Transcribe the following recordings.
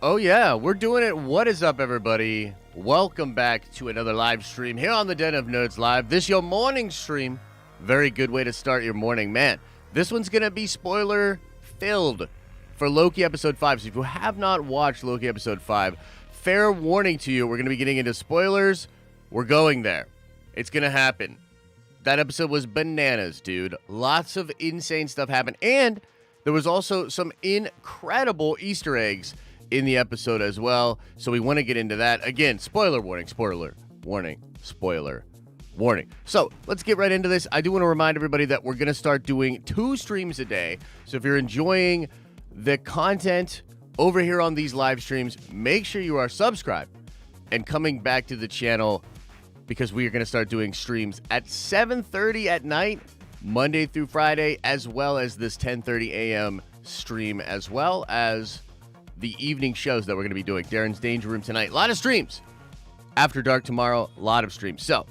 Oh yeah, we're doing it. What is up, everybody? Welcome back to another live stream here on the Den of Nerds Live. This your morning stream. Very good way to start your morning. Man, this one's going to be spoiler-filled for Loki Episode 5. So if you have not watched Loki Episode 5, fair warning to you, we're going to be getting into spoilers. We're going there. It's going to happen. That episode was bananas, dude. Lots of insane stuff happened. And there was also some incredible Easter eggs in the episode as well. So we want to get into that. Again, spoiler warning, spoiler warning, spoiler warning. So let's get right into this. I do want to remind everybody that we're going to start doing 2 streams a day. So if you're enjoying the content over here on these live streams, make sure you are subscribed and coming back to the channel, because we are going to start doing streams at 7:30 at night, Monday through Friday, as well as this 10:30 a.m. stream, as well as the evening shows that we're going to be doing. Darren's Danger Room tonight. A lot of streams. After Dark tomorrow, a lot of streams. So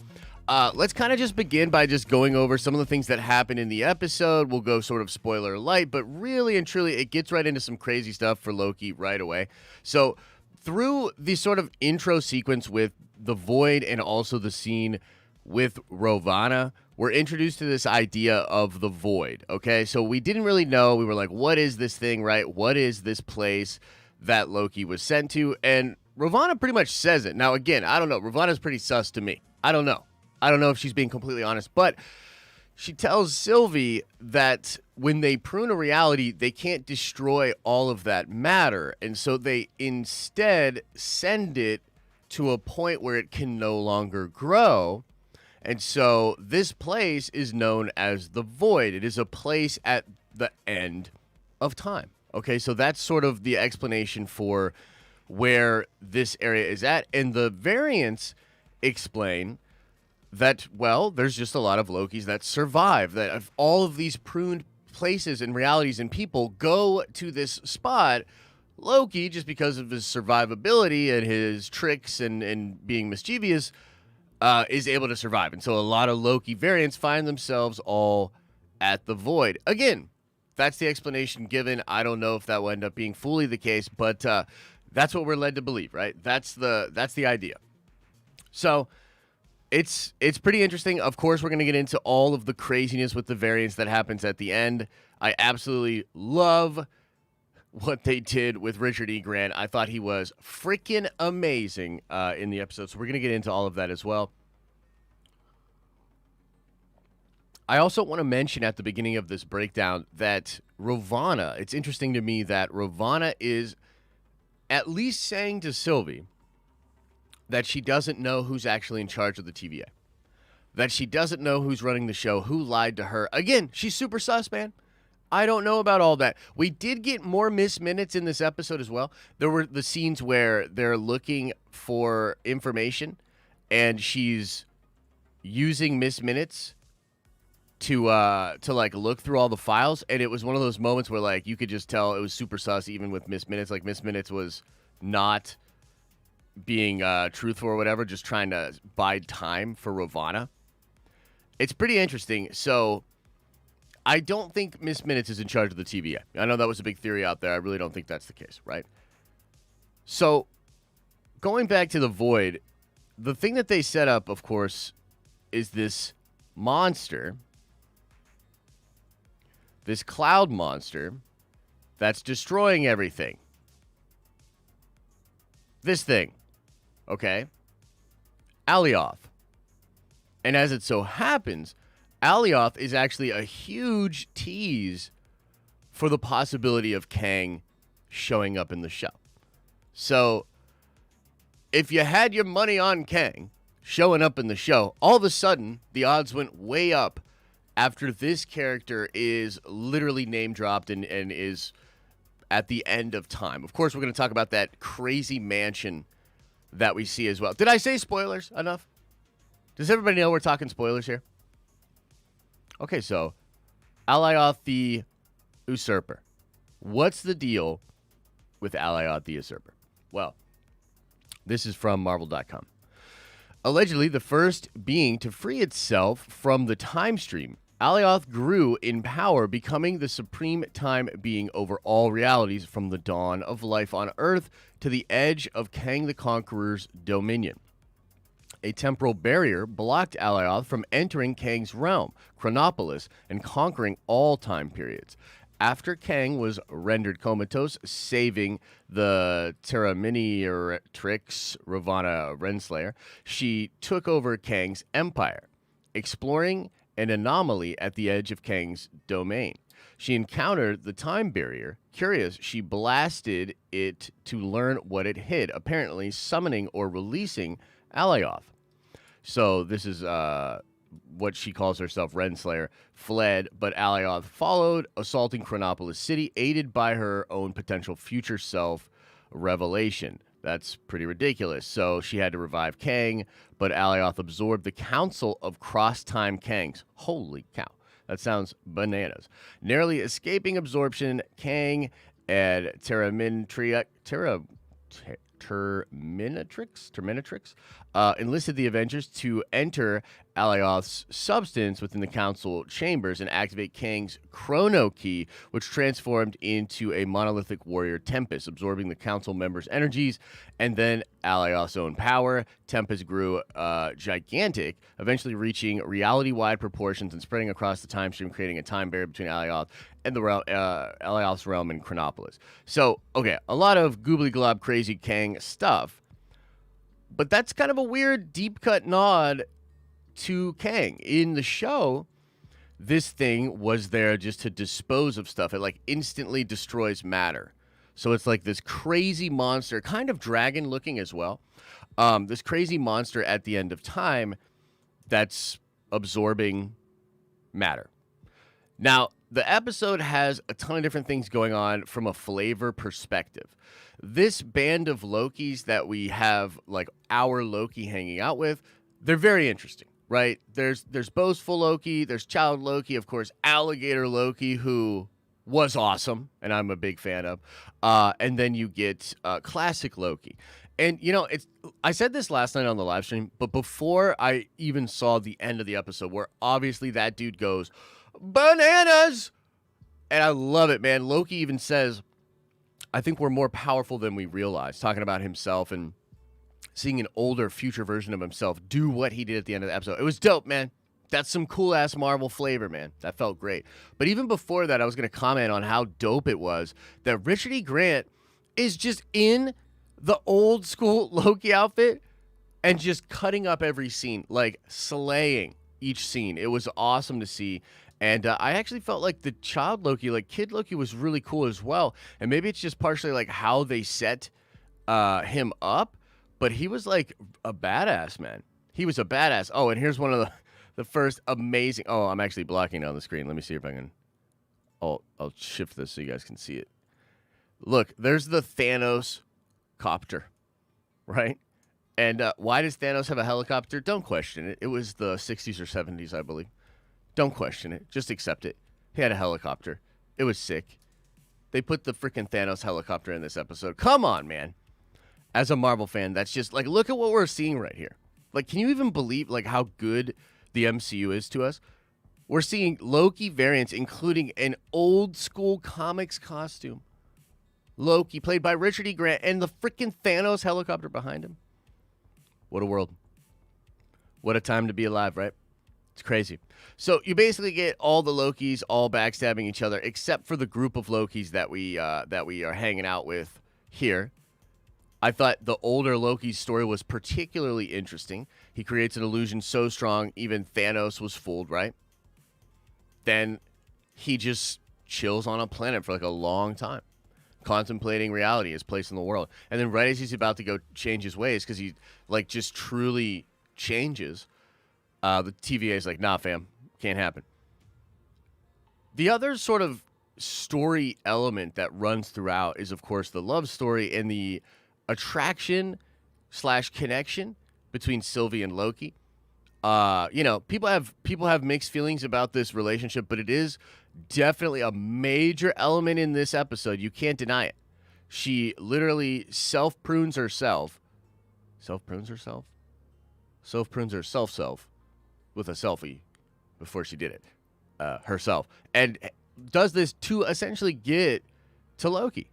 let's kind of just begin by just going over some of the things that happened in the episode. We'll go sort of spoiler light, but really and truly, it gets right into some crazy stuff for Loki right away. So through the sort of intro sequence with the Void and also the scene with Ravonna, we're introduced to this idea of the Void, okay? So we didn't really know. We were like, what is this thing, right? What is this place that Loki was sent to? And Ravonna pretty much says it. Now, again, I don't know. Ravonna's pretty sus to me. I don't know if she's being completely honest, but she tells Sylvie that when they prune a reality, they can't destroy all of that matter. And so they instead send it to a point where it can no longer grow. And so this place is known as the Void. It is a place at the end of time. Okay, so that's sort of the explanation for where this area is at. And the variants explain that, well, there's just a lot of Lokis that survive, that if all of these pruned places and realities and people go to this spot, Loki, just because of his survivability and his tricks and being mischievous, is able to survive. And so a lot of Loki variants find themselves all at the Void. Again, that's the explanation given. I don't know if that will end up being fully the case, but that's what we're led to believe, right? That's the idea. So it's pretty interesting. Of course, we're going to get into all of the craziness with the variants that happens at the end. I absolutely love what they did with Richard E. Grant. I thought he was freaking amazing in the episode. So we're going to get into all of that as well. I also want to mention at the beginning of this breakdown that Ravonna, it's interesting to me that Ravonna is at least saying to Sylvie that she doesn't know who's actually in charge of the TVA. That she doesn't know who's running the show, who lied to her. Again, she's super sus, man. I don't know about all that. We did get more Miss Minutes in this episode as well. There were the scenes where they're looking for information, and she's using Miss Minutes to like look through all the files, and it was one of those moments where like you could just tell it was super sus even with Miss Minutes. Like Miss Minutes was not being truthful or whatever, just trying to bide time for Ravonna. It's pretty interesting. So I don't think Miss Minutes is in charge of the TVA. I know that was a big theory out there. I really don't think that's the case, right? So going back to the Void, the thing that they set up, of course, is this monster, this cloud monster that's destroying everything. This thing, okay? Alioth. And as it so happens, Alioth is actually a huge tease for the possibility of Kang showing up in the show. So if you had your money on Kang showing up in the show, all of a sudden the odds went way up after this character is literally name dropped and is at the end of time. Of course, we're going to talk about that crazy mansion that we see as well. Did I say spoilers enough? Does everybody know we're talking spoilers here? Okay, so Alioth the Usurper. What's the deal with Alioth the Usurper? Well, this is from Marvel.com. Allegedly, the first being to free itself from the time stream Alioth grew in power, becoming the supreme time being over all realities from the dawn of life on Earth to the edge of Kang the Conqueror's dominion. A temporal barrier blocked Alioth from entering Kang's realm, Chronopolis, and conquering all time periods. After Kang was rendered comatose, saving the Terraminatrix Ravana Renslayer, she took over Kang's empire, exploring an anomaly at the edge of Kang's domain. She encountered the time barrier. Curious, she blasted it to learn what it hid, apparently summoning or releasing Alioth. So this is what she calls herself, Renslayer, fled, but Alioth followed, assaulting Chronopolis City, aided by her own potential future self, Revelation. That's pretty ridiculous. So she had to revive Kang, but Alioth absorbed the Council of Cross-Time Kangs. Holy cow. That sounds bananas. Narrowly escaping absorption, Kang and Terminatrix enlisted the Avengers to enter Alioth's substance within the council chambers and activate Kang's Chrono Key, which transformed into a monolithic warrior Tempest, absorbing the council members' energies, and then Alioth's own power. Tempest grew gigantic, eventually reaching reality-wide proportions and spreading across the time stream, creating a time barrier between Alioth and the Alioth's realm in Chronopolis. So, okay, a lot of goobly glob crazy Kang stuff, but that's kind of a weird deep cut nod to Kang. In the show, this thing was there just to dispose of stuff. It like instantly destroys matter. So it's like this crazy monster, kind of dragon looking as well. This crazy monster at the end of time that's absorbing matter. Now, the episode has a ton of different things going on from a flavor perspective. This band of Lokis that we have, like our Loki hanging out with, they're very interesting, right? There's boastful Loki, there's child Loki, of course, alligator Loki, who was awesome, and I'm a big fan of. And then you get classic Loki. And, you know, I said this last night on the live stream, but before I even saw the end of the episode, where obviously that dude goes, bananas! And I love it, man. Loki even says, I think we're more powerful than we realize, talking about himself and seeing an older future version of himself do what he did at the end of the episode. It was dope, man. That's some cool-ass Marvel flavor, man. That felt great. But even before that, I was going to comment on how dope it was that Richard E. Grant is just in the old-school Loki outfit and just cutting up every scene, like slaying each scene. It was awesome to see. And I actually felt like the child Loki, like kid Loki, was really cool as well. And maybe it's just partially like how they set him up. But he was like a badass, man. He was a badass. Oh, and here's one of the first amazing. Oh, I'm actually blocking it on the screen. Let me see if I can. I'll shift this so you guys can see it. Look, there's the Thanos copter, right? And why does Thanos have a helicopter? Don't question it. It was the 60s or 70s, I believe. Don't question it. Just accept it. He had a helicopter. It was sick. They put the freaking Thanos helicopter in this episode. Come on, man. As a Marvel fan, that's just like, look at what we're seeing right here. Like, can you even believe like how good the MCU is to us? We're seeing Loki variants, including an old school comics costume. Loki, played by Richard E. Grant, and the freaking Thanos helicopter behind him. What a world. What a time to be alive, right? It's crazy. So you basically get all the Lokis all backstabbing each other, except for the group of Lokis that we are hanging out with here. I thought the older Loki's story was particularly interesting. He creates an illusion so strong, even Thanos was fooled, right? Then he just chills on a planet for like a long time, contemplating reality, his place in the world. And then right as he's about to go change his ways, because he like just truly changes, the TVA is like, nah, fam, can't happen. The other sort of story element that runs throughout is, of course, the love story and the attraction / connection between Sylvie and Loki. You know, people have mixed feelings about this relationship, but it is definitely a major element in this episode. You can't deny it. She literally self-prunes herself with a selfie before she did it. herself, and does this to essentially get to Loki.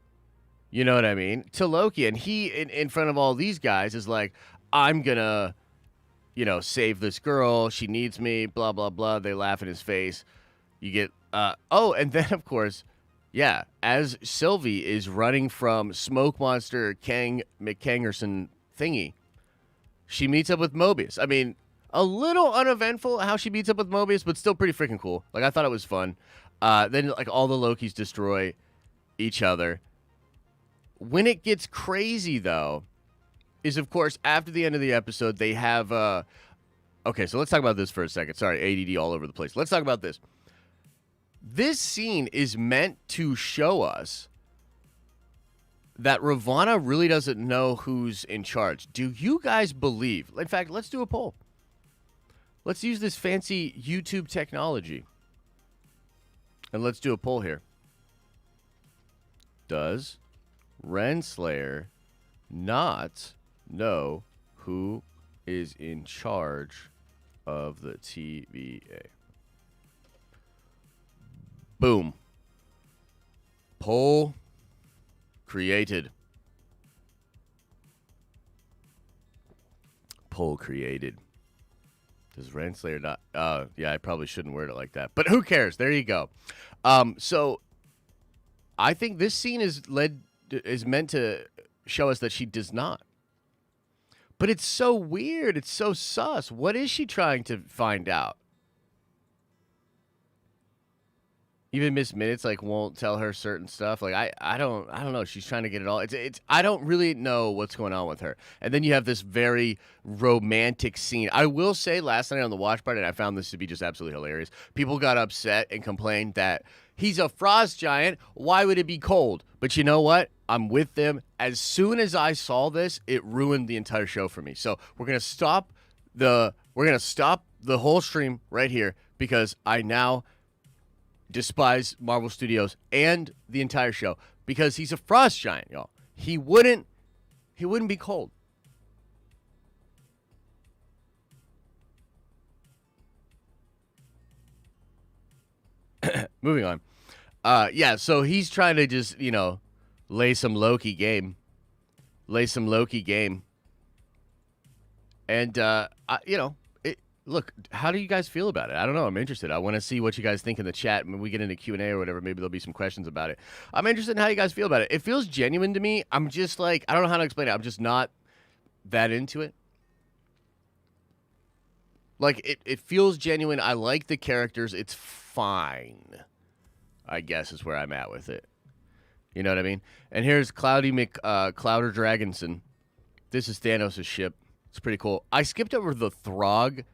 You know what I mean? To Loki, and he in front of all these guys is like, I'm gonna, save this girl. She needs me. Blah blah blah. They laugh in his face. You get and then of course, yeah, as Sylvie is running from Smoke Monster Kang McKangerson thingy, she meets up with Mobius. I mean, a little uneventful how she meets up with Mobius, but still pretty freaking cool. Like, I thought it was fun. Then, like, all the Lokis destroy each other. When it gets crazy, though, is, of course, after the end of the episode, they have... Okay, so let's talk about this for a second. Sorry, ADD all over the place. Let's talk about this. This scene is meant to show us that Ravonna really doesn't know who's in charge. Do you guys believe? In fact, let's do a poll. Let's use this fancy YouTube technology. And let's do a poll here. Does Renslayer not know who is in charge of the TVA? Boom. Poll created. Poll created. Does Renslayer not? Yeah, I probably shouldn't word it like that. But who cares? There you go. So I think this scene is meant to show us that she does not. But it's so weird. It's so sus. What is she trying to find out? Even Miss Minutes won't tell her certain stuff. I don't know. She's trying to get it all. It's I don't really know what's going on with her. And then you have this very romantic scene. I will say last night on the watch party, and I found this to be just absolutely hilarious. People got upset and complained that he's a frost giant. Why would it be cold? But you know what? I'm with them. As soon as I saw this, it ruined the entire show for me. So we're gonna stop the whole stream right here because I now despise Marvel Studios and the entire show because he's a frost giant, y'all. He wouldn't be cold. Moving on. Yeah, so he's trying to just, lay some Loki game. And, look, how do you guys feel about it? I don't know. I'm interested. I want to see what you guys think in the chat. When we get into Q&A or whatever, maybe there'll be some questions about it. I'm interested in how you guys feel about it. It feels genuine to me. I'm just I don't know how to explain it. I'm just not that into it. It feels genuine. I like the characters. It's fine, I guess is where I'm at with it. You know what I mean? And here's Clouder Dragonson. This is Thanos' ship. It's pretty cool. I skipped over the Throg.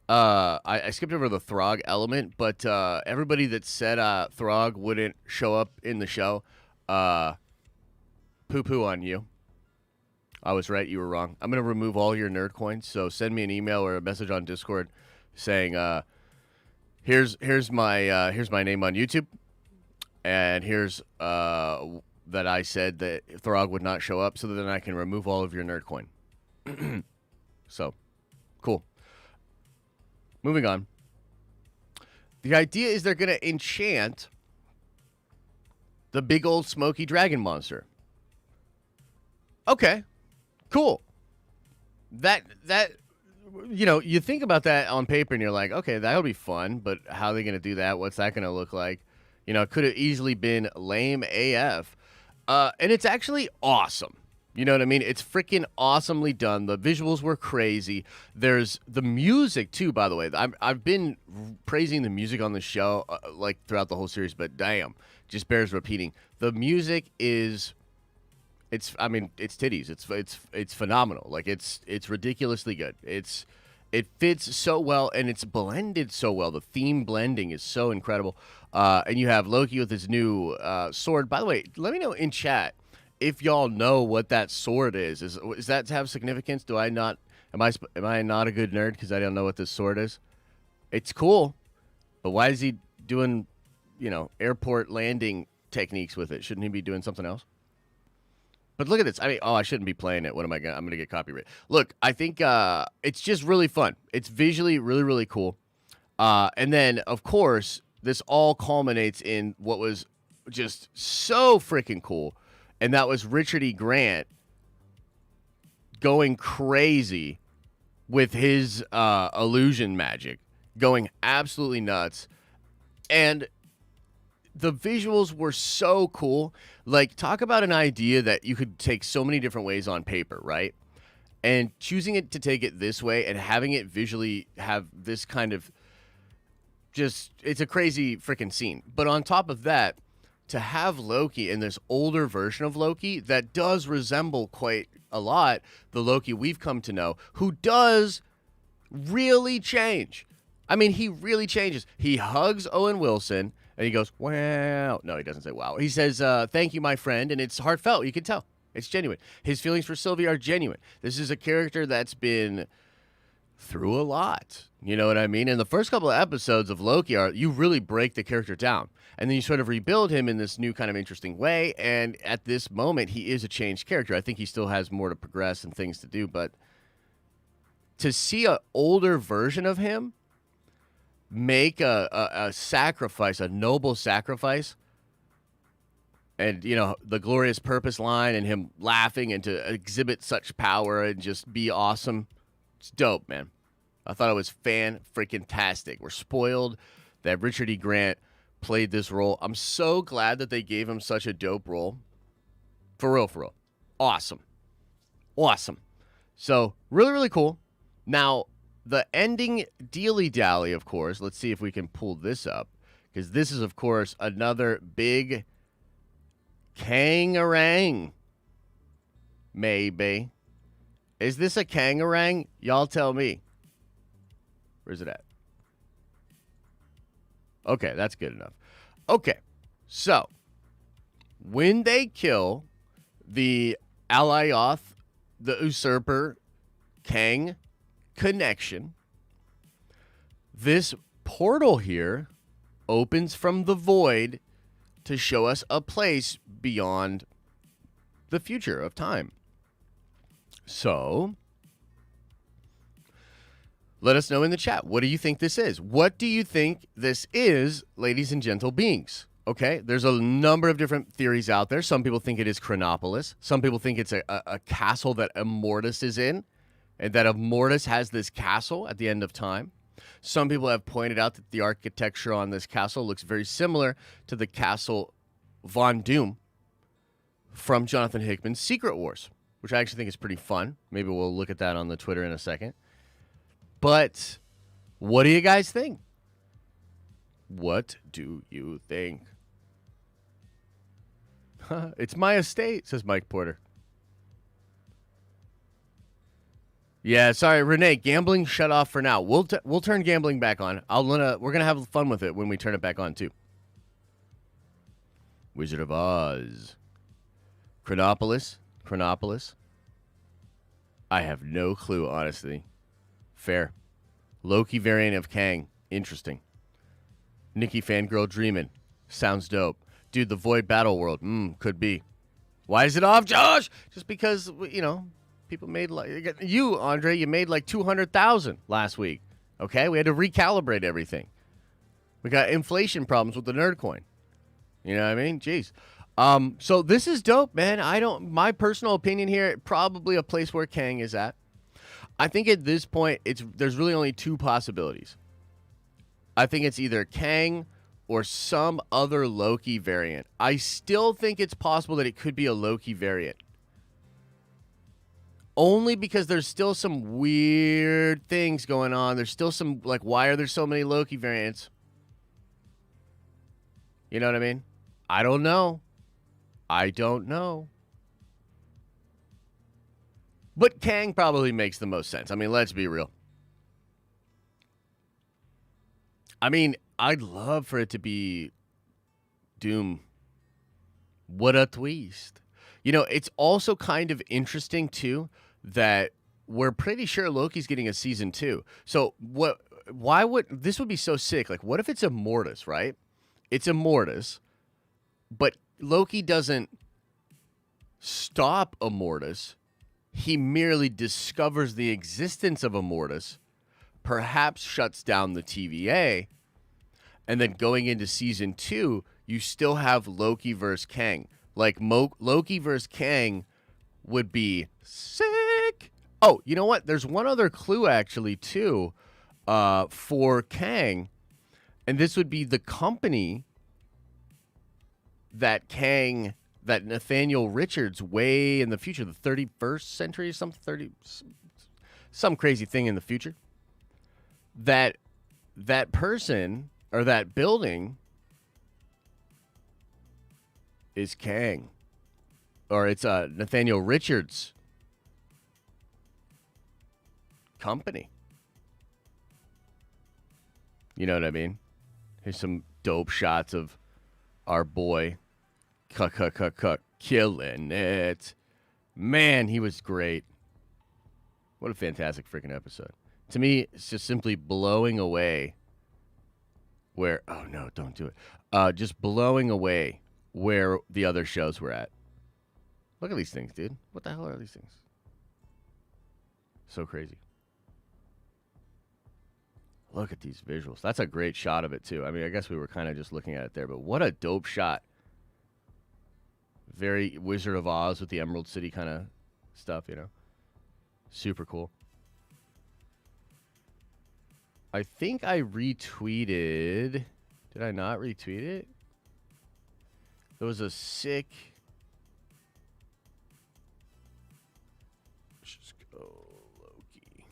I skipped over the Throg element, but everybody that said Throg wouldn't show up in the show, poo-poo on you. I was right. You were wrong. I'm going to remove all your nerd coins, so send me an email or a message on Discord saying, here's my name on YouTube, and here's that I said that Throg would not show up, so that then I can remove all of your nerd coin. So, cool. Moving on. The idea is they're going to enchant the big old smoky dragon monster. Okay. Cool. That you think about that on paper and you're like, okay, that'll be fun, but how are they going to do that? What's that going to look like? It could have easily been lame AF. And it's actually awesome. You know what I mean? It's freaking awesomely done. The visuals were crazy. There's the music, too, by the way. I've been praising the music on the show, throughout the whole series, but damn, just bears repeating. The music is... It's titties. It's phenomenal. It's ridiculously good. It fits so well, and it's blended so well. The theme blending is so incredible. And you have Loki with his new sword. By the way, let me know in chat if y'all know what that sword is. Is that to have significance? Am I not a good nerd because I don't know what this sword is? It's cool, but why is he doing, airport landing techniques with it? Shouldn't he be doing something else? But look at this. I shouldn't be playing it. What am I going to... I'm going to get copyright. Look, I think it's just really fun. It's visually really, really cool. And then, of course, this all culminates in what was just so freaking cool, and that was Richard E. Grant going crazy with his illusion magic, going absolutely nuts. And the visuals were so cool. Like, talk about an idea that you could take so many different ways on paper, right? And choosing it to take it this way and having it visually have this kind of just, it's a crazy freaking scene. But on top of that, to have Loki in this older version of Loki that does resemble quite a lot the Loki we've come to know, who does really change. I mean, he really changes. He hugs Owen Wilson and he goes, wow. No, he doesn't say wow. He says, thank you, my friend. And it's heartfelt. You can tell. It's genuine. His feelings for Sylvie are genuine. This is a character that's been through a lot. You know what I mean? And the first couple of episodes of Loki are, you really break the character down. And then you sort of rebuild him in this new kind of interesting way. And at this moment, he is a changed character. I think he still has more to progress and things to do. But to see an older version of him make a sacrifice, a noble sacrifice, and, you know, the glorious purpose line and him laughing and to exhibit such power and just be awesome, it's dope, man. I thought it was fan-freaking-tastic. We're spoiled that Richard E. Grant played this role. I'm so glad that they gave him such a dope role. For real, for real. Awesome. Awesome. So, really, really cool. Now, the ending dealy-dally, of course, let's see if we can pull this up, because this is, of course, another big kangarang. Maybe. Is this a kangarang? Y'all tell me. Where's it at? Okay, that's good enough. Okay, so when they kill the Alayoth, the usurper, Kang connection, this portal here opens from the void to show us a place beyond the future of time. So, let us know in the chat. What do you think this is? What do you think this is, ladies and gentle beings? Okay, there's a number of different theories out there. Some people think it is Chronopolis. Some people think it's a castle that Immortus is in, and that Immortus has this castle at the end of time. Some people have pointed out that the architecture on this castle looks very similar to the castle Von Doom from Jonathan Hickman's Secret Wars, which I actually think is pretty fun. Maybe we'll look at that on the Twitter in a second. But what do you guys think? What do you think? It's my estate, says Mike Porter. Yeah, sorry, Renee. Gambling shut off for now. We'll turn gambling back on. We're gonna have fun with it when we turn it back on too. Wizard of Oz, Chronopolis. I have no clue, honestly. Fair. Loki variant of Kang. Interesting. Nikki Fangirl Dreamin'. Sounds dope. Dude, the Void Battle World. Could be. Why is it off, Josh? Just because, you know, people made like... You, Andre, you made like 200,000 last week. Okay? We had to recalibrate everything. We got inflation problems with the nerd coin. You know what I mean? Jeez. So this is dope, man. My personal opinion here, probably a place where Kang is at. I think at this point, there's really only two possibilities. I think it's either Kang or some other Loki variant. I still think it's possible that it could be a Loki variant. Only because there's still some weird things going on. There's still some, like, why are there so many Loki variants? You know what I mean? I don't know. But Kang probably makes the most sense. I mean, let's be real. I mean, I'd love for it to be Doom. What a twist. You know, it's also kind of interesting, too, that we're pretty sure Loki's getting a season 2. So this would be so sick. Like, what if it's Immortus, right? It's Immortus, but Loki doesn't stop Immortus. He merely discovers the existence of Immortus, perhaps shuts down the TVA, and then going into season 2, you still have Loki versus Kang. Like, Loki versus Kang would be sick. Oh, you know what? There's one other clue, actually, too, for Kang, and this would be the company that Nathaniel Richards, way in the future, the 31st century, some crazy thing in the future, that person or that building is Kang, or it's Nathaniel Richards' company. You know what I mean? Here's some dope shots of our boy killing it. Man, he was great. What a fantastic freaking episode. To me, it's just simply blowing away where, oh no, don't do it. Just blowing away where the other shows were at. Look at these things, dude. What the hell are these things? So crazy. Look at these visuals. That's a great shot of it, too. I mean, I guess we were kind of just looking at it there, but what a dope shot. Very Wizard of Oz with the Emerald City kind of stuff, you know. Super cool. I think I retweeted. Did I not retweet it? There was a sick. Let's just go Loki.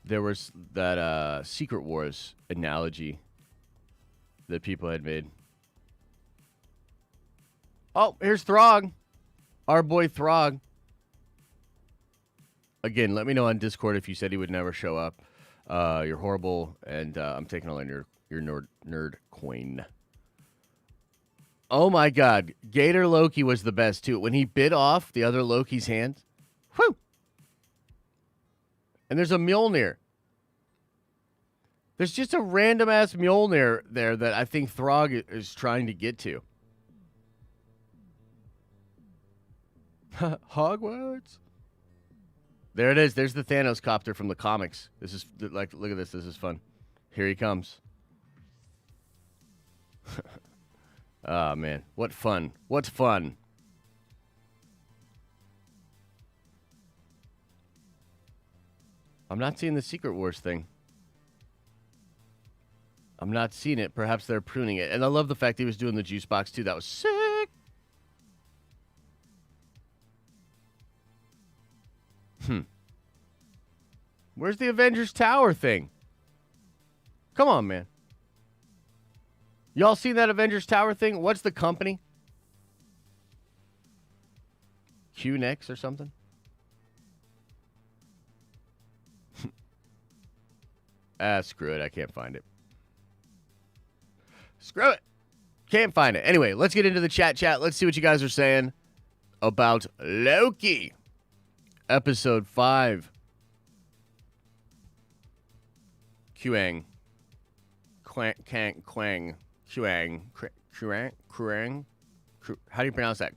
There was that Secret Wars analogy that people had made. Oh, here's Throg. Our boy Throg. Again, let me know on Discord if you said he would never show up. You're horrible, and I'm taking all in your nerd coin. Oh my God, Gator Loki was the best too. When he bit off the other Loki's hand, whew. And there's a Mjolnir. There's just a random ass Mjolnir there that I think Throg is trying to get to. Hogwarts. There it is. There's the Thanos copter from the comics. This is like, look at this. This is fun. Here he comes. Oh, man. What fun. What's fun? I'm not seeing the Secret Wars thing. I'm not seeing it. Perhaps they're pruning it. And I love the fact he was doing the juice box, too. That was sick. Where's the Avengers Tower thing? Come on, man. Y'all seen that Avengers Tower thing? What's the company? QNX or something? Screw it. I can't find it. Screw it. Can't find it. Anyway, let's get into the chat. Let's see what you guys are saying about Loki. Episode 5. Quang. Quang. How do you pronounce that?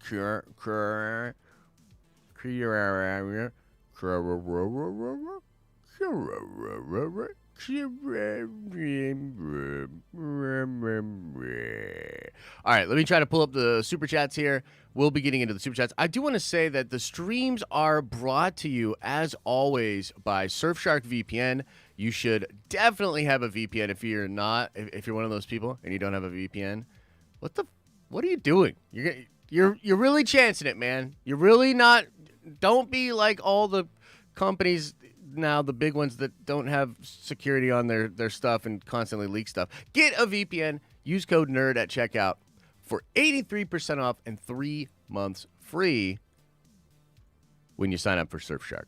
All right, let me try to pull up the super chats here. We'll be getting into the super chats. I do want to say that the streams are brought to you, as always, by Surfshark VPN. You should definitely have a VPN if you're not, if you're one of those people and you don't have a VPN. What are you doing? You're really chancing it, man. You're really not. Don't be like all the companies now, the big ones that don't have security on their stuff and constantly leak stuff. Get a VPN. Use code NERD at checkout for 83% off and 3 months free when you sign up for Surfshark.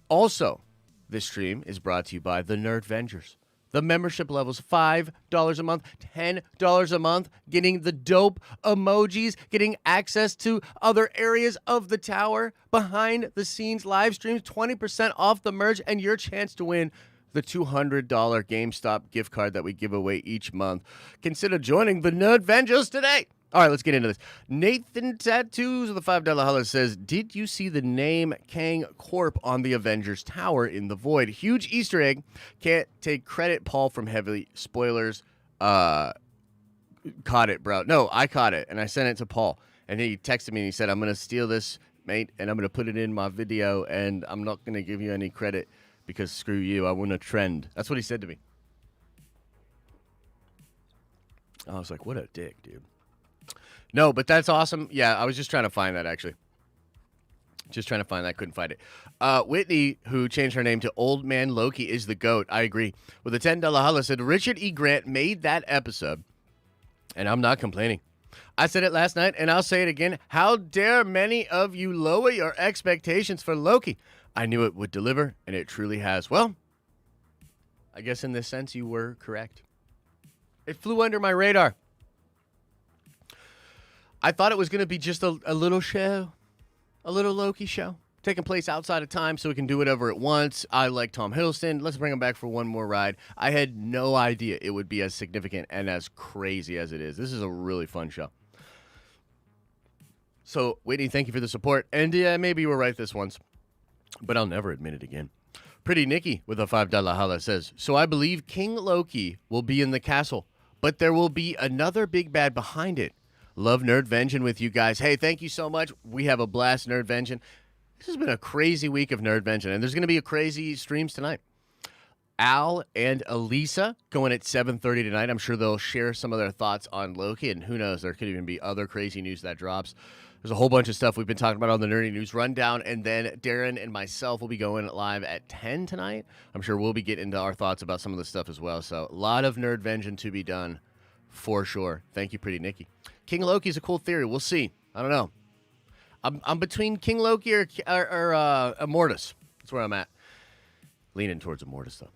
Also, this stream is brought to you by the Nerd Vengers. The membership level's $5 a month, $10 a month, getting the dope emojis, getting access to other areas of the tower, behind the scenes live streams, 20% off the merch, and your chance to win the $200 GameStop gift card that we give away each month. Consider joining the Nerd Vengers today. All right, let's get into this. Nathan Tattoos with a $5 holler says, did you see the name Kang Corp on the Avengers Tower in the Void? Huge Easter egg. Can't take credit, Paul, from heavy spoilers. Caught it, bro. No, I caught it, and I sent it to Paul. And he texted me, and he said, I'm going to steal this, mate, and I'm going to put it in my video, and I'm not going to give you any credit because screw you. I want a trend. That's what he said to me. I was like, what a dick, dude. No, but that's awesome. Yeah, I was just trying to find that, actually. Just trying to find that. Couldn't find it. Whitney, who changed her name to Old Man Loki, is the GOAT. I agree. With a $10 holla, said Richard E. Grant made that episode, and I'm not complaining. I said it last night, and I'll say it again. How dare many of you lower your expectations for Loki? I knew it would deliver, and it truly has. Well, I guess in this sense, you were correct. It flew under my radar. I thought it was going to be just a little show, a little Loki show, taking place outside of time so we can do whatever it wants. I like Tom Hiddleston. Let's bring him back for one more ride. I had no idea it would be as significant and as crazy as it is. This is a really fun show. So, Whitney, thank you for the support. And yeah, maybe you were right this once, but I'll never admit it again. Pretty Nikki with a $5 holla says, so I believe King Loki will be in the castle, but there will be another big bad behind it. Love Nerdvention with you guys. Hey, thank you so much. We have a blast, Nerdvention. This has been a crazy week of Nerdvention, and there's going to be a crazy streams tonight. Al and Elisa going at 7:30 tonight. I'm sure they'll share some of their thoughts on Loki, and who knows, there could even be other crazy news that drops. There's a whole bunch of stuff we've been talking about on the Nerdy News Rundown, and then Darren and myself will be going live at 10 tonight. I'm sure we'll be getting into our thoughts about some of this stuff as well, so a lot of Nerdvention to be done for sure. Thank you, Pretty Nikki. King Loki's a cool theory. We'll see. I don't know. I'm between King Loki or Immortus. That's where I'm at. Leaning towards Immortus, though.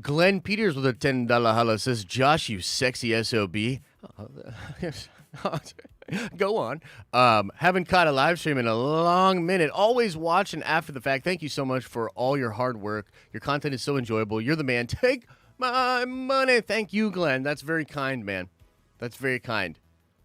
Glenn Peters with a $10 holla says, Josh, you sexy SOB. Go on. Haven't caught a live stream in a long minute. Always watching after the fact. Thank you so much for all your hard work. Your content is so enjoyable. You're the man. Take my money. Thank you, Glenn. That's very kind, man. That's very kind.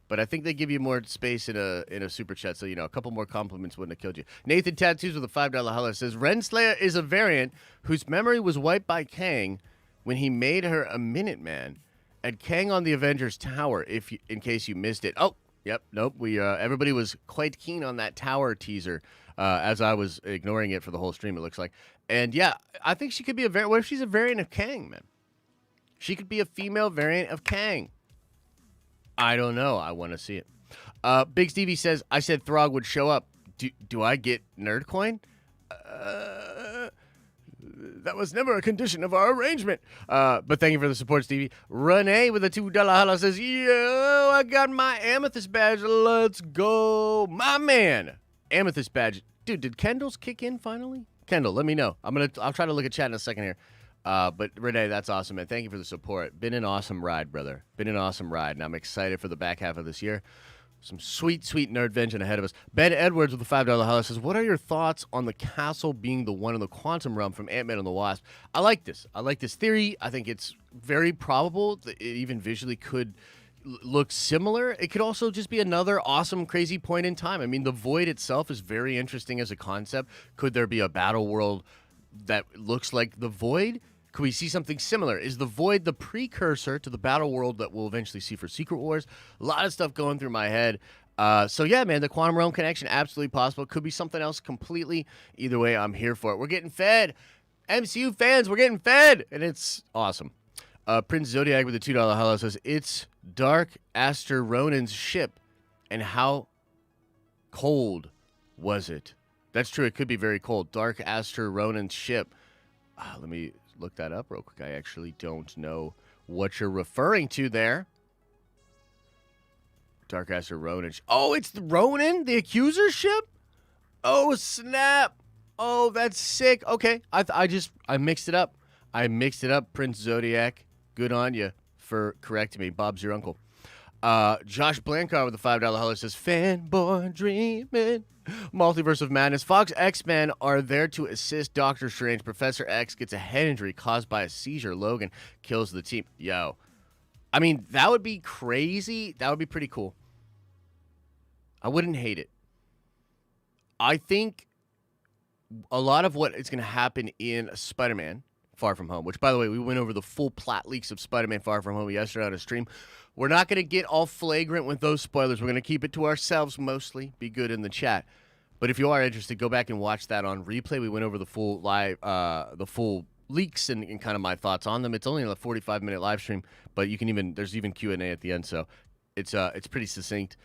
But I think they give you more space in a super chat, so, a couple more compliments wouldn't have killed you. Nathan Tattoos with a $5 holla says, Renslayer is a variant whose memory was wiped by Kang when he made her a Minuteman. At Kang on the Avengers Tower, in case you missed it. Oh, yep, nope. Everybody was quite keen on that Tower teaser, as I was ignoring it for the whole stream, it looks like. And, yeah, I think she could be a variant. What if she's a variant of Kang, man? She could be a female variant of Kang. I don't know. I want to see it. Big Stevie says, I said Throg would show up. Do I get Nerdcoin? That was never a condition of our arrangement. But thank you for the support, Stevie. Renee with a $2 holla says, yo, I got my Amethyst badge. Let's go. My man. Amethyst badge. Dude, did Kendall's kick in finally? Kendall, let me know. I'll try to look at chat in a second here. But Renee, that's awesome, man. Thank you for the support. Been an awesome ride, brother. Been an awesome ride, and I'm excited for the back half of this year. Some sweet, sweet Nerdvention ahead of us. Ben Edwards with the $5 holla says, what are your thoughts on the castle being the one in the quantum realm from Ant-Man and the Wasp? I like this. I like this theory. I think it's very probable that it even visually could look similar. It could also just be another awesome, crazy point in time. I mean, the Void itself is very interesting as a concept. Could there be a battle world that looks like the Void? Could we see something similar? Is the Void the precursor to the battle world that we'll eventually see for Secret Wars? A lot of stuff going through my head. So yeah, man, the Quantum Realm connection, absolutely possible. Could be something else completely. Either way, I'm here for it. We're getting fed. MCU fans, we're getting fed. And it's awesome. Prince Zodiac with a $2 holla says, it's Dark Aster Ronan's ship. And how cold was it? That's true. It could be very cold. Dark Aster Ronan's ship. Let me look that up real quick. I actually don't know what you're referring to there. Dark Aster Ronan. Oh, it's the Ronan, the Accuser ship? Oh, snap. Oh, that's sick. Okay. I mixed it up. Prince Zodiac. Good on you for correcting me. Bob's your uncle. Josh Blankar with the $5 holla says, fanboy dreaming. Multiverse of Madness. Fox X-Men are there to assist Doctor Strange. Professor X gets a head injury caused by a seizure. Logan kills the team. Yo. I mean, that would be crazy. That would be pretty cool. I wouldn't hate it. I think a lot of what is going to happen in Spider-Man Far From Home, which, by the way, we went over the full plot leaks of Spider-Man Far From Home yesterday on a stream. We're not going to get all flagrant with those spoilers. We're going to keep it to ourselves mostly. Be good in the chat. But if you are interested, go back and watch that on replay. We went over the full leaks and kind of my thoughts on them. It's only a 45-minute live stream, but there's even Q&A at the end, so it's pretty succinct.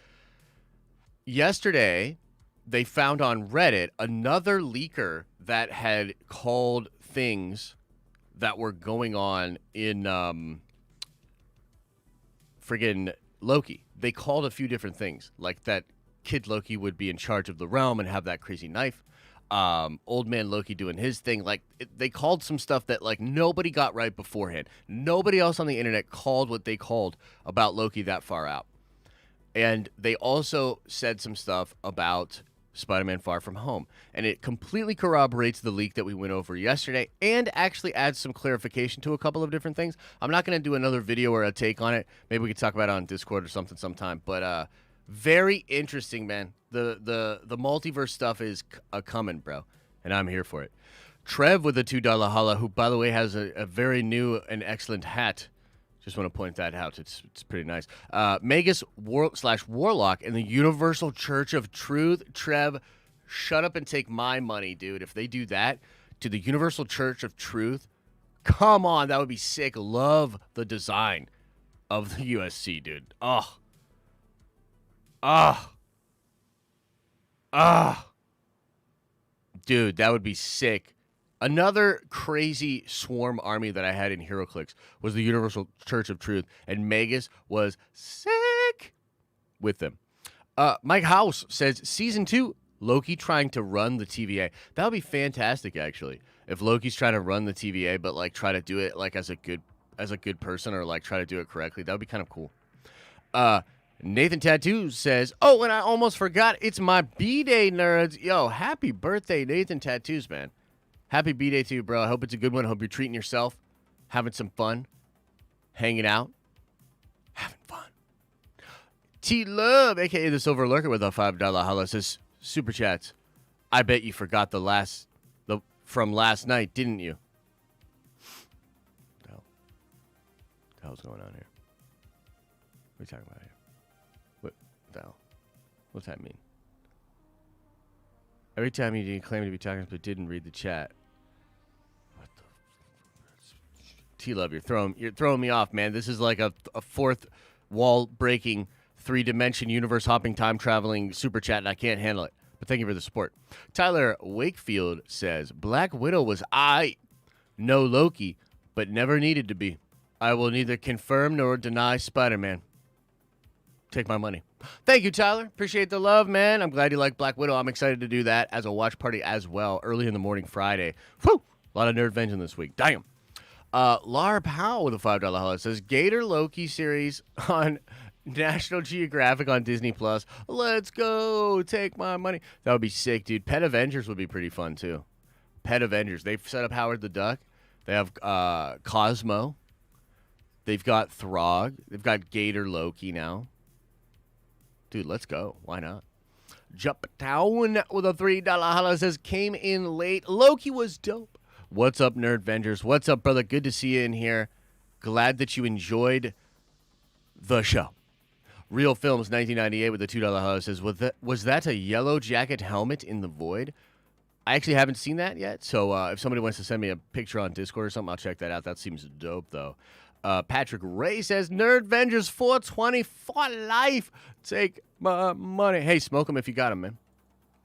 Yesterday, they found on Reddit another leaker that had called things that were going on in friggin' Loki. They called a few different things, like that Kid Loki would be in charge of the realm and have that crazy knife. Old man Loki doing his thing. They called some stuff that nobody got right beforehand. Nobody else on the internet called what they called about Loki that far out. And they also said some stuff about Spider-Man Far From Home. And it completely corroborates the leak that we went over yesterday and actually adds some clarification to a couple of different things. I'm not going to do another video or a take on it. Maybe we could talk about it on Discord or something sometime. But very interesting, man. The multiverse stuff is coming, bro. And I'm here for it. Trev with a $2 holla, who, by the way, has a very new and excellent hat. Just want to point that out. It's pretty nice. Magus /Warlock in the Universal Church of Truth. Trev, shut up and take my money, dude. If they do that to the Universal Church of Truth, come on, that would be sick. Love the design of the USC, dude. Dude, that would be sick. Another crazy swarm army that I had in HeroClix was the Universal Church of Truth, and Magus was sick with them. Mike House says, Season 2, Loki trying to run the TVA. That would be fantastic, actually, if Loki's trying to run the TVA, but, try to do it, as a good person or, try to do it correctly. That would be kind of cool. Nathan Tattoo says, oh, and I almost forgot, it's my B-Day, nerds. Yo, happy birthday, Nathan Tattoos, man. Happy B-Day to you, bro. I hope it's a good one. I hope you're treating yourself, having some fun, hanging out, having fun. T-Love, a.k.a. the Silver Lurker with a $5 holla, says, Super Chats, I bet you forgot from last night, didn't you? What the hell's going on here? What are you talking about here? What the hell? What's that mean? Every time you didn't claim to be talking but didn't read the chat. What the T-Love, you're throwing me off, man. This is like a fourth wall breaking, 3-dimension universe hopping, time traveling super chat, and I can't handle it. But thank you for the support. Tyler Wakefield says, Black Widow was no Loki, but never needed to be. I will neither confirm nor deny Spider-Man. Take my money. Thank you, Tyler. Appreciate the love, man. I'm glad you like Black Widow. I'm excited to do that as a watch party as well, early in the morning Friday. Whew! A lot of nerd vengeance this week. Damn. Lara Powell with a $5 holla says, Gator Loki series on National Geographic on Disney+. Let's go. Take my money. That would be sick, dude. Pet Avengers would be pretty fun, too. Pet Avengers. They've set up Howard the Duck. They have Cosmo. They've got Throg. They've got Gator Loki now. Dude, let's go. Why not? Jump Town with a $3 holla says, came in late. Loki was dope. What's up, Nerd Vengers? What's up, brother? Good to see you in here. Glad that you enjoyed the show. Real Films 1998 with a $2 holla says, was that a Yellow Jacket helmet in the void? I actually haven't seen that yet, so if somebody wants to send me a picture on Discord or something, I'll check that out. That seems dope, though. Patrick Ray says, Nerd Vengers 420 for life. Take my money. Hey, smoke them if you got them, man.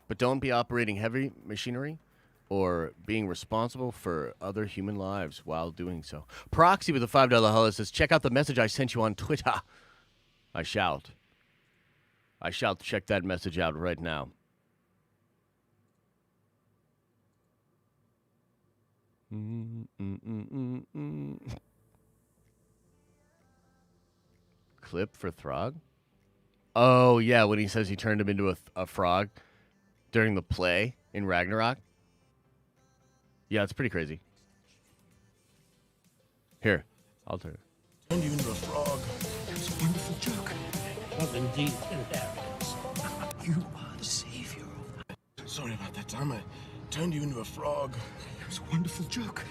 But don't be operating heavy machinery or being responsible for other human lives while doing so. Proxy with a $5 holla says, check out the message I sent you on Twitter. I shall check that message out right now. Clip for Throg? Oh, yeah, when he says he turned him into a frog during the play in Ragnarok. Yeah, it's pretty crazy. Here, I'll turn it. Turned you into a frog. It's a beautiful joke. Well, indeed, it happens. You time I turned you into a frog. It was a wonderful joke.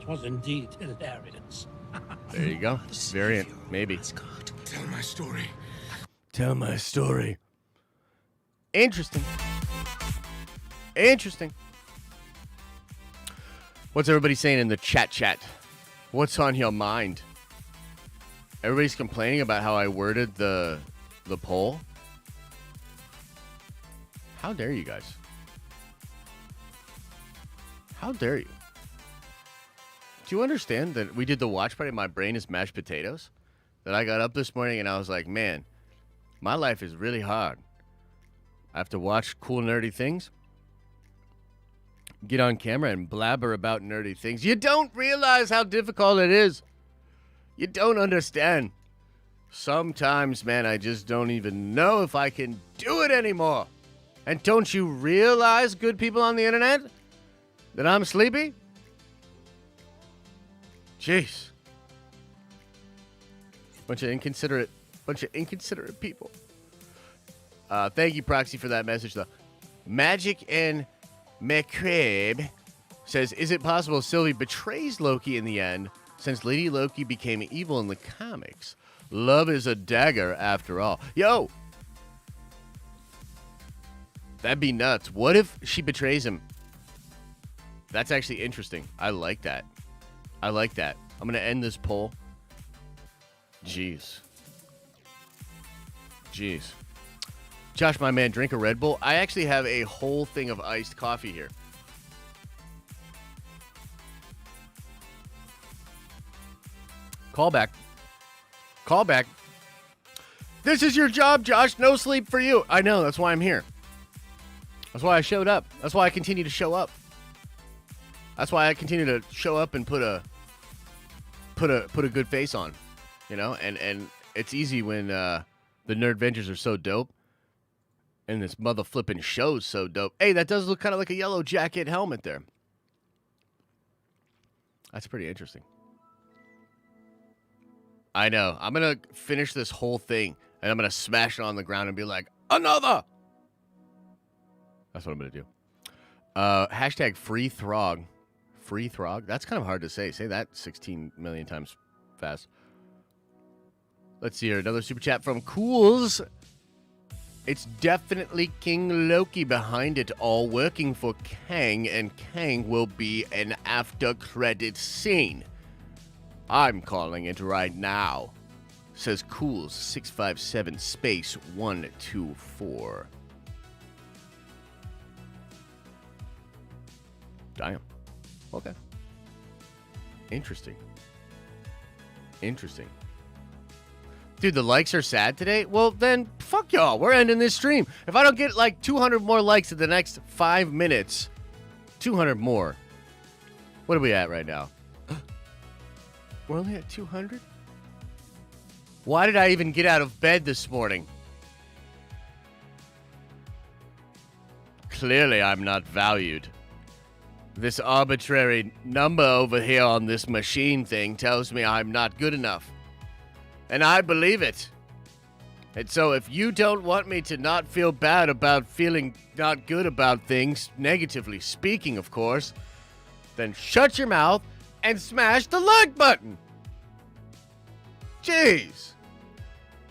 It was indeed hilarious. There you go. Variant, maybe. Tell my story. Tell my story. Interesting. Interesting. What's everybody saying in the chat? What's on your mind? Everybody's complaining about how I worded the poll. How dare you guys? How dare you? Do you understand that we did the watch party? My brain is mashed potatoes. That I got up this morning and I was like, man, my life is really hard. I have to watch cool, nerdy things. Get on camera and blabber about nerdy things. You don't realize how difficult it is. You don't understand. Sometimes, man, I just don't even know if I can do it anymore. And don't you realize, good people on the internet, that I'm sleepy? Jeez. Bunch of inconsiderate people. Thank you, Proxy, for that message, though. Magic and McCrabe says, is it possible Sylvie betrays Loki in the end, since Lady Loki became evil in the comics? Love is a dagger, after all. Yo! That'd be nuts. What if she betrays him? That's actually interesting. I like that. I'm going to end this poll. Jeez. Josh, my man, drink a Red Bull. I actually have a whole thing of iced coffee here. Call back. This is your job, Josh. No sleep for you. I know. That's why I'm here. That's why I showed up. That's why I continue to show up. That's why I continue to show up and put a good face on, you know. And it's easy when the Nerd Ventures are so dope, and this mother flipping show's so dope. Hey, that does look kind of like a Yellow Jacket helmet there. That's pretty interesting. I know. I'm gonna finish this whole thing, and I'm gonna smash it on the ground and be like, another. That's what I'm gonna do. Hashtag free Throg. Free Throg? That's kind of hard to say. Say that 16 million times fast. Let's see here. Another super chat from Cools. It's definitely King Loki behind it all, working for Kang, and Kang will be an after-credit scene. I'm calling it right now, says Cools 657 space 124. Damn. Okay. Interesting. Dude, the likes are sad today? Well, then, fuck y'all. We're ending this stream. If I don't get like 200 more likes in the next 5 minutes, 200 more. What are we at right now? We're only at 200? Why did I even get out of bed this morning? Clearly, I'm not valued. This arbitrary number over here on this machine thing tells me I'm not good enough. And I believe it. And so if you don't want me to not feel bad about feeling not good about things, negatively speaking, of course, then shut your mouth and smash the like button. Jeez.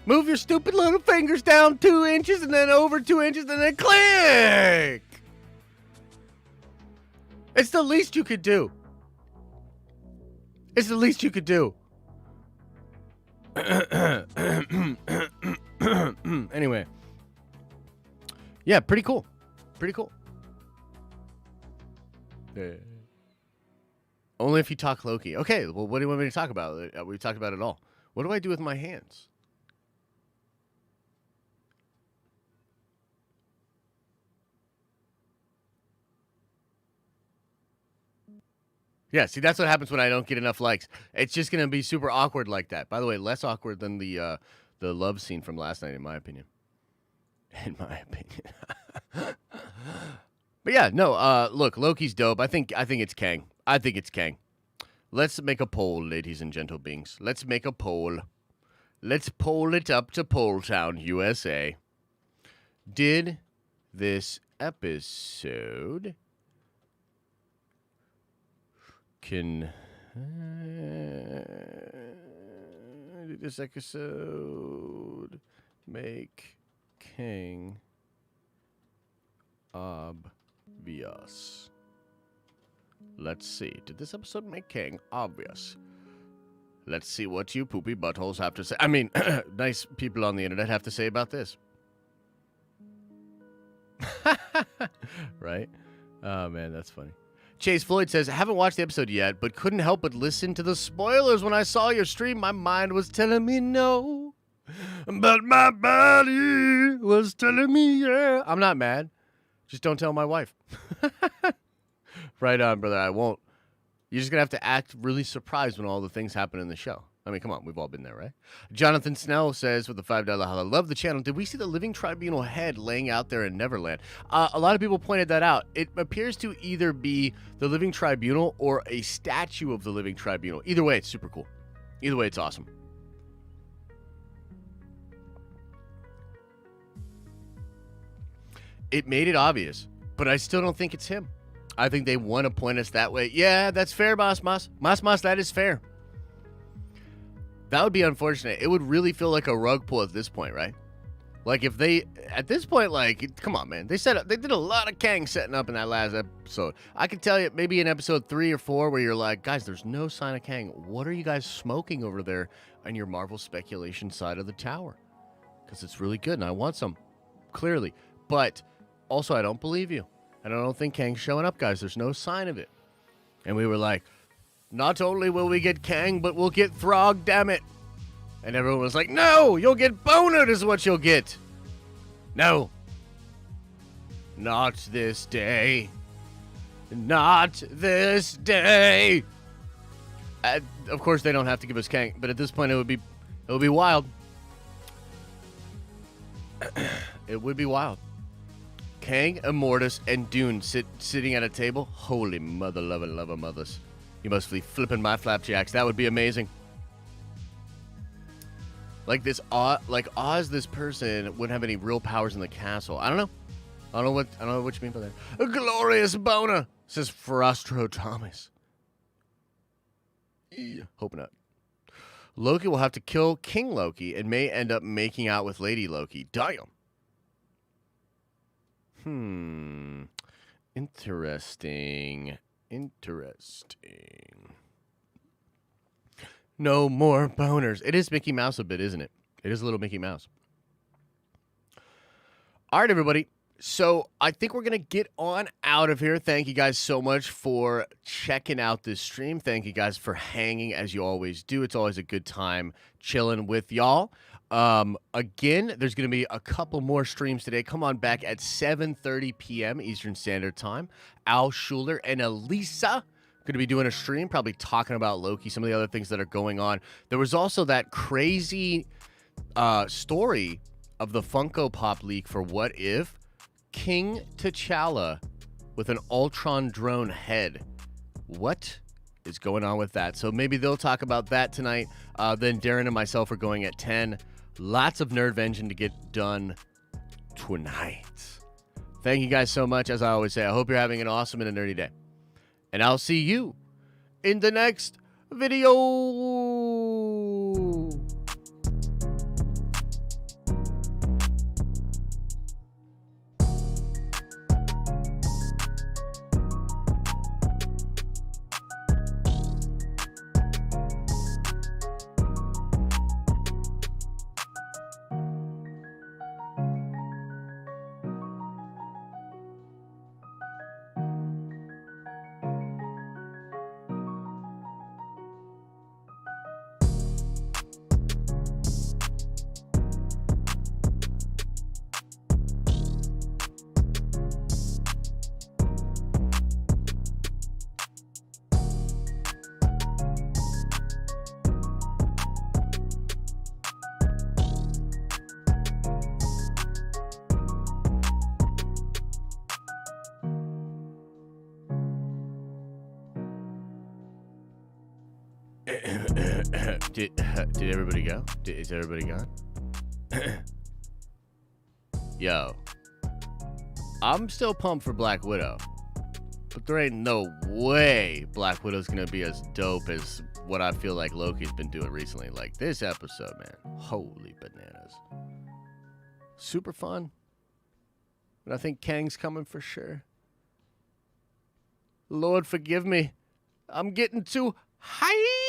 Move your stupid little fingers down 2 inches and then over 2 inches and then click. It's the least you could do. Anyway. Yeah, pretty cool. Only if you talk Loki. Okay, well, what do you want me to talk about? We've talked about it all. What do I do with my hands? Yeah, see, that's what happens when I don't get enough likes. It's just going to be super awkward like that. By the way, less awkward than the love scene from last night, in my opinion. But yeah, no, look, Loki's dope. I think it's Kang. Let's make a poll, ladies and gentle beings. Let's make a poll. Let's poll it up to Poll Town, USA. Did this episode can this episode make King obvious? Let's see. Did this episode make King obvious? Let's see what you poopy buttholes have to say. I mean, nice people on the internet have to say about this. Right? Oh, man, that's funny. Chase Floyd says, I haven't watched the episode yet, but couldn't help but listen to the spoilers when I saw your stream. My mind was telling me no, but my body was telling me yeah. I'm not mad. Just don't tell my wife. Right on, brother. I won't. You're just going to have to act really surprised when all the things happen in the show. I mean, come on. We've all been there, right? Jonathan Snell says with the $5 holla, love the channel. Did we see the Living Tribunal head laying out there in Neverland? A lot of people pointed that out. It appears to either be the Living Tribunal or a statue of the Living Tribunal. Either way, it's super cool. Either way, it's awesome. It made it obvious, but I still don't think it's him. I think they want to point us that way. Yeah, that's fair, Mas. Mas, that is fair. That would be unfortunate. It would really feel like a rug pull at this point, right? Like if they, at this point, like, come on, man. They did a lot of Kang setting up in that last episode. I can tell you maybe in episode 3 or 4 where you're like, guys, there's no sign of Kang. What are you guys smoking over there on your Marvel speculation side of the tower? Because it's really good and I want some, clearly. But also, I don't believe you. And I don't think Kang's showing up, guys. There's no sign of it. And we were like, not only will we get Kang, but we'll get Throg, damn it. And everyone was like, no, you'll get Bonered is what you'll get. No. Not this day. Not this day. Of course, they don't have to give us Kang, but at this point, it would be wild. It would be wild. Kang, Immortus, and Dune sitting at a table. Holy mother, loving, lover, mothers. You must be flipping my flapjacks. That would be amazing. Like this, Oz, this person wouldn't have any real powers in the castle. I don't know. I don't know what you mean by that. A glorious boner, says Frostro Thomas. Hope not. Loki will have to kill King Loki and may end up making out with Lady Loki. Damn. Interesting. No more boners. It is Mickey Mouse a bit, isn't it? It is a little Mickey Mouse. All right, everybody. So I think we're going to get on out of here. Thank you guys so much for checking out this stream. Thank you guys for hanging as you always do. It's always a good time chilling with y'all. Again, there's going to be a couple more streams today. Come on back at 7:30 p.m. Eastern Standard Time. Al Schuler and Elisa going to be doing a stream, probably talking about Loki, some of the other things that are going on. There was also that crazy story of the Funko Pop leak for what if King T'Challa with an Ultron drone head. What is going on with that? So maybe they'll talk about that tonight. Then Darren and myself are going at 10. Lots of Nerdvention to get done tonight. Thank you guys so much. As I always say, I hope you're having an awesome and a nerdy day. And I'll see you in the next video. Did everybody go? Is everybody gone? Yo. I'm still pumped for Black Widow. But there ain't no way Black Widow's gonna be as dope as what I feel like Loki's been doing recently. Like this episode, man. Holy bananas. Super fun. And I think Kang's coming for sure. Lord, forgive me. I'm getting too high.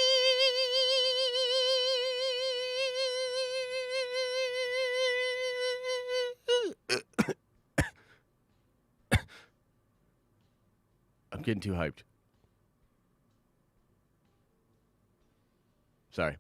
I'm getting too hyped. Sorry.